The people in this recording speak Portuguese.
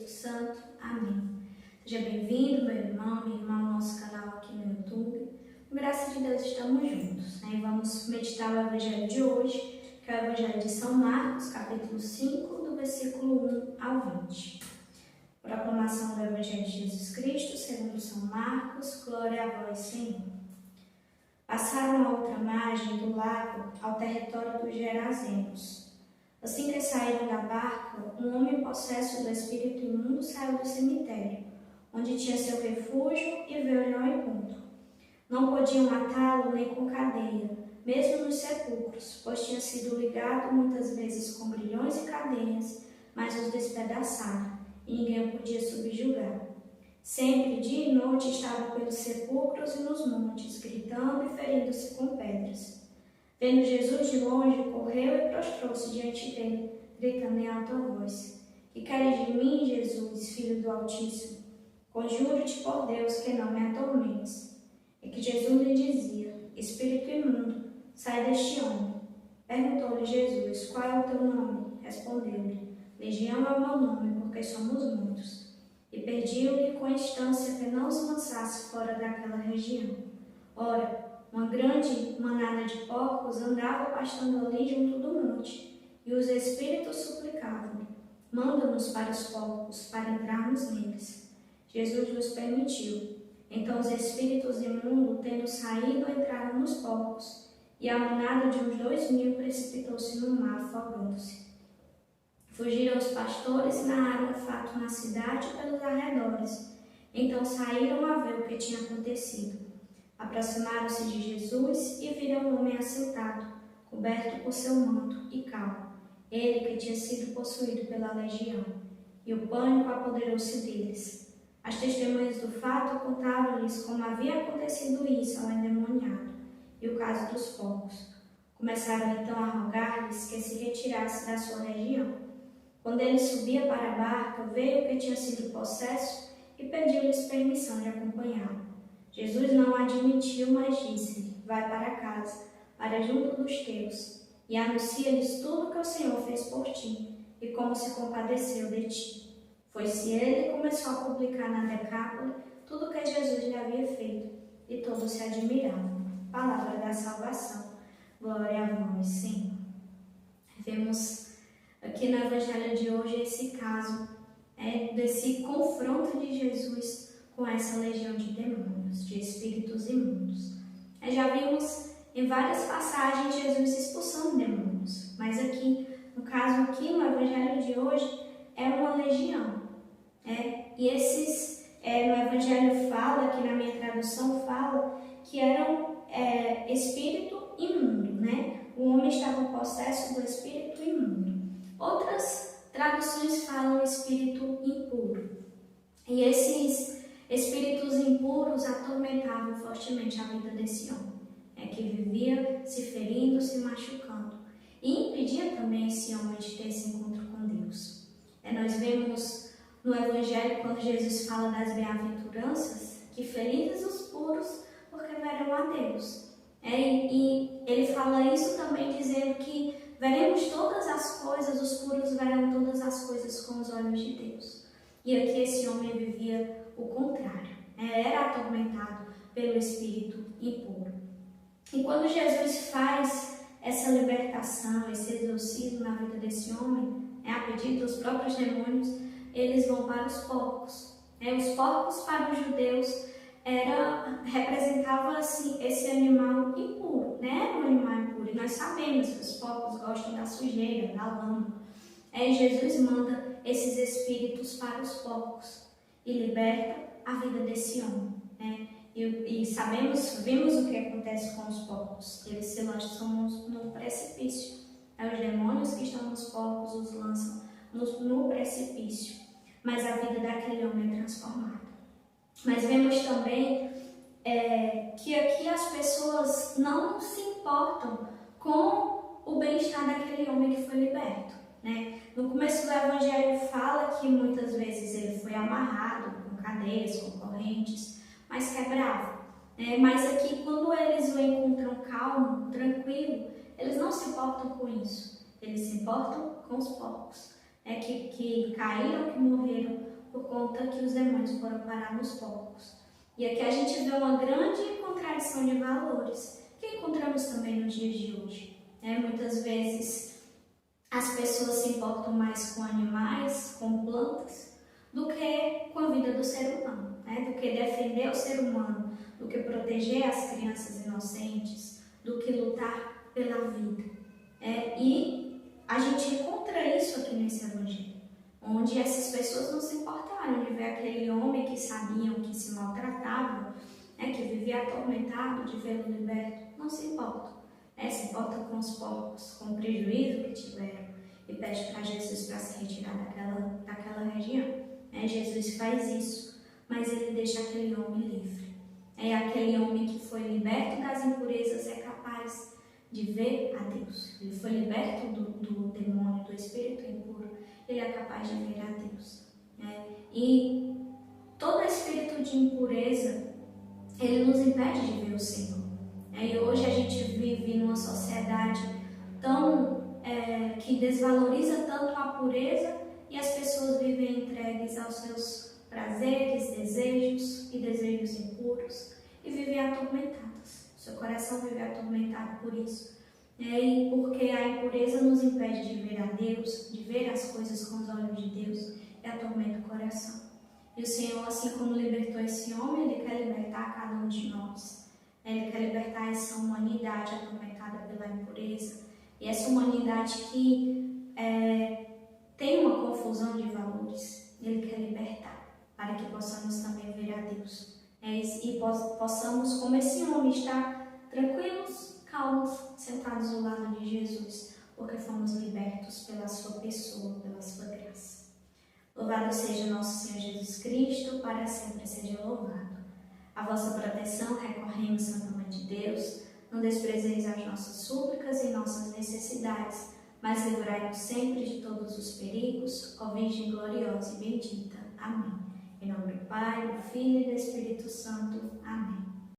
Santo. Amém. Seja bem-vindo, meu irmão, minha irmã, ao nosso canal aqui no YouTube. Com graça de Deus, estamos juntos, né? E vamos meditar o Evangelho de hoje, que é o Evangelho de São Marcos, capítulo 5, do versículo 1 ao 20. Proclamação do Evangelho de Jesus Cristo, segundo São Marcos. Glória a vós, Senhor. Passaram a outra margem do lago, ao território dos Gerazenos. Assim que saíram da barca, um homem possesso do espírito imundo saiu do cemitério, onde tinha seu refúgio, e veio-lhe ao encontro. Não podiam matá-lo nem com cadeia, mesmo nos sepulcros, pois tinha sido ligado muitas vezes com grilhões e cadeias, mas os despedaçaram, e ninguém o podia subjugar. Sempre, dia e noite, estava pelos sepulcros e nos montes, gritando e ferindo-se com pedras. Vendo Jesus de longe, correu e prostrou-se diante dele, gritando em alta voz: Que queres de mim, Jesus, Filho do Altíssimo? Conjuro-te por Deus que não me atormentes. E que Jesus lhe dizia: Espírito imundo, sai deste homem. Perguntou-lhe Jesus: Qual é o teu nome? Respondeu-lhe: Legião é o meu nome, porque somos muitos. E pediu-lhe com instância que não os lançasse fora daquela região. Ora, uma grande manada de porcos andava pastando ali junto do monte, e os espíritos suplicavam: Manda-nos para os porcos, para entrarmos neles. Jesus lhes permitiu. Então os espíritos imundos, tendo saído, entraram nos porcos, e a manada de uns 2.000 precipitou-se no mar, afogando-se. Fugiram os pastores e narraram o fato na cidade e pelos arredores. Então saíram a ver o que tinha acontecido. Aproximaram-se de Jesus e viram um homem assentado, coberto por seu manto e calmo, ele que tinha sido possuído pela legião, e o pânico apoderou-se deles. As testemunhas do fato contaram-lhes como havia acontecido isso ao endemoniado e o caso dos porcos. Começaram então a rogar-lhes que se retirasse da sua região. Quando ele subia para a barca, veio o que tinha sido possesso e pediu-lhes permissão de acompanhá-lo. Jesus não admitiu, mas disse-lhe: Vai para casa, para junto dos teus, e anuncia-lhes tudo que o Senhor fez por ti, e como se compadeceu de ti. Foi-se ele e começou a publicar na Decápole tudo o que Jesus lhe havia feito, e todos se admiravam. Palavra da salvação. Glória a vós, Senhor. Vemos aqui no Evangelho de hoje esse caso, desse confronto de Jesus com essa legião de demônios, de espíritos imundos. Já vimos em várias passagens Jesus expulsando demônios, mas aqui, no caso aqui no Evangelho de hoje, é uma legião. E esses, no Evangelho fala, aqui na minha tradução fala, que eram espírito imundo, né? O homem estava possesso do espírito imundo. Outras traduções falam espírito impuro. E esses espíritos impuros atormentavam fortemente a vida desse homem, que vivia se ferindo, se machucando, e impedia também esse homem de ter esse encontro com Deus. Nós vemos no Evangelho, quando Jesus fala das bem-aventuranças, que felizes os puros, porque verão a Deus. E ele fala isso também dizendo que veremos todas as coisas, os puros verão todas as coisas com os olhos de Deus. E aqui esse homem vivia o contrário, era atormentado pelo espírito impuro. E quando Jesus faz essa libertação, esse exorcismo na vida desse homem, a pedido dos próprios demônios, eles vão para os porcos. Os porcos para os judeus representava assim, esse animal impuro, um animal impuro. E nós sabemos que os porcos gostam da sujeira, da lama. Jesus manda esses espíritos para os porcos e liberta a vida desse homem. E vimos o que acontece com os porcos. Eles se lançam no precipício. Os demônios que estão nos porcos os lançam no precipício. Mas a vida daquele homem é transformada. Mas vemos também que aqui as pessoas não se importam com o bem-estar daquele homem que foi liberto. No começo do Evangelho fala que muitas vezes amarrado com cadeias, com correntes, mas quebrava. Mas aqui, quando eles o encontram calmo, tranquilo, eles não se importam com isso. Eles se importam com os porcos, que caíram, que morreram por conta que os demônios foram parar nos porcos. E aqui a gente vê uma grande contradição de valores, que encontramos também nos dias de hoje. Muitas vezes as pessoas se importam mais com animais, com plantas, do que com a vida do ser humano, do que defender o ser humano, do que proteger as crianças inocentes, do que lutar pela vida. E a gente encontra isso aqui nesse evangelho, onde essas pessoas não se importaram de ver aquele homem que sabiam que se maltratava, que vivia atormentado, de vê-lo liberto. Não se importam. Se importam com os porcos, com o prejuízo que tiveram, e pede para Jesus para se retirar daquela região. Jesus faz isso, mas ele deixa aquele homem livre. Aquele homem que foi liberto das impurezas é capaz de ver a Deus. Ele foi liberto do demônio, do espírito impuro, ele é capaz de ver a Deus. E todo espírito de impureza, ele nos impede de ver o Senhor. E hoje a gente vive numa sociedade que desvaloriza tanto a pureza, e as pessoas vivem entregues aos seus prazeres, desejos e desejos impuros, e vivem atormentadas. Seu coração vive atormentado por isso. E porque a impureza nos impede de ver a Deus, de ver as coisas com os olhos de Deus, e atormenta o coração. E o Senhor, assim como libertou esse homem, Ele quer libertar cada um de nós. Ele quer libertar essa humanidade atormentada pela impureza, e essa humanidade que tem uma confusão de valores. Ele quer libertar, para que possamos também ver a Deus. E possamos, como esse homem, estar tranquilos, calmos, sentados ao lado de Jesus, porque fomos libertos pela sua pessoa, pela sua graça. Louvado seja nosso Senhor Jesus Cristo, para sempre seja louvado. A vossa proteção recorremos, Santa Mãe de Deus. Não desprezeis as nossas súplicas e nossas necessidades, mas livrai-nos sempre de todos os perigos, ó Virgem gloriosa e bendita. Amém. Em nome do Pai, do Filho e do Espírito Santo. Amém.